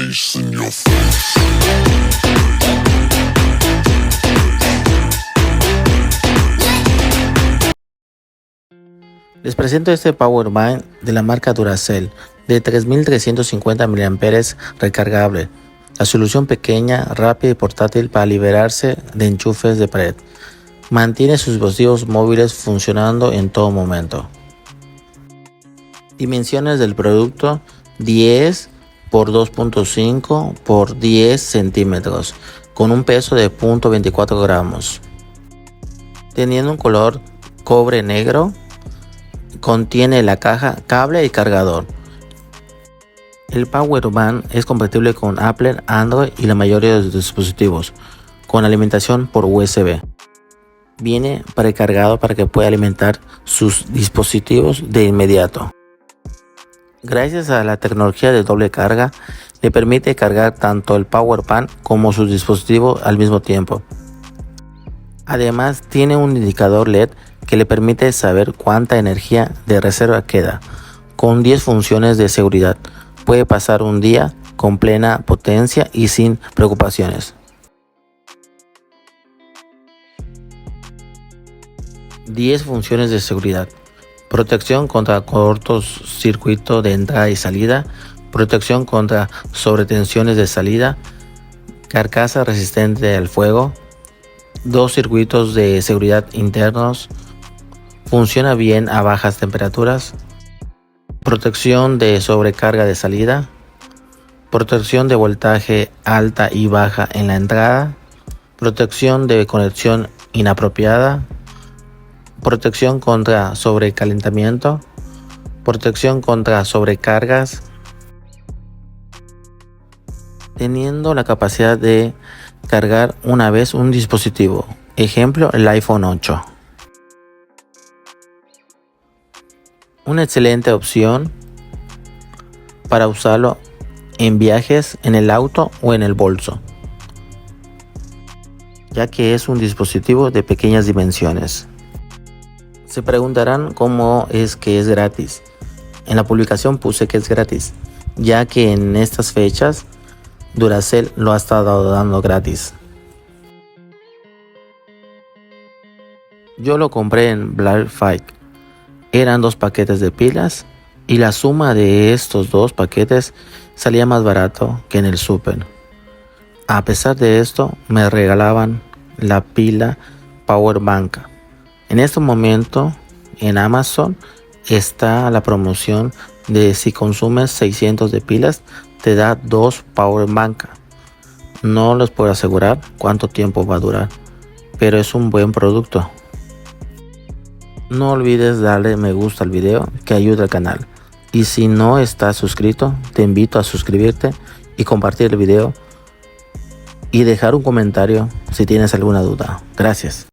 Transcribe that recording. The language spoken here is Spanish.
bass in your face. Les presento este Power Bank de la marca Duracell de 3350 mAh recargable. La solución pequeña, rápida y portátil para liberarse de enchufes de pared. Mantiene sus dispositivos móviles funcionando en todo momento. Dimensiones del producto: 10 por 2.5 por 10 centímetros, con un peso de 0.24 gramos. Teniendo un color cobre negro, contiene la caja, cable y cargador. El Power Bank es compatible con Apple, Android y la mayoría de los dispositivos, con alimentación por USB. Viene precargado para que pueda alimentar sus dispositivos de inmediato. Gracias a la tecnología de doble carga, le permite cargar tanto el Power Bank como sus dispositivos al mismo tiempo. Además, tiene un indicador LED que le permite saber cuánta energía de reserva queda. Con 10 funciones de seguridad, puede pasar un día con plena potencia y sin preocupaciones. 10 funciones de seguridad: protección contra cortocircuito de entrada y salida, protección contra sobretensiones de salida, carcasa resistente al fuego, 2 circuitos de seguridad internos, funciona bien a bajas temperaturas, protección de sobrecarga de salida, protección de voltaje alta y baja en la entrada, protección de conexión inapropiada, protección contra sobrecalentamiento, protección contra sobrecargas, teniendo la capacidad de cargar una vez un dispositivo, ejemplo el iPhone 8. Una excelente opción para usarlo en viajes en el auto o en el bolso, ya que es un dispositivo de pequeñas dimensiones. Se preguntarán cómo es que es gratis. En la publicación puse que es gratis, ya que en estas fechas Duracell lo ha estado dando gratis. Yo lo compré en Black Friday. Eran 2 paquetes de pilas y la suma de estos 2 paquetes salía más barato que en el súper. A pesar de esto, me regalaban la pila Power Bank. En este momento en Amazon está la promoción de si consumes 600 de pilas te da 2 Power Bank. No les puedo asegurar cuánto tiempo va a durar, pero es un buen producto. No olvides darle me gusta al video, que ayuda al canal. Y si no estás suscrito, te invito a suscribirte y compartir el video y dejar un comentario si tienes alguna duda. Gracias.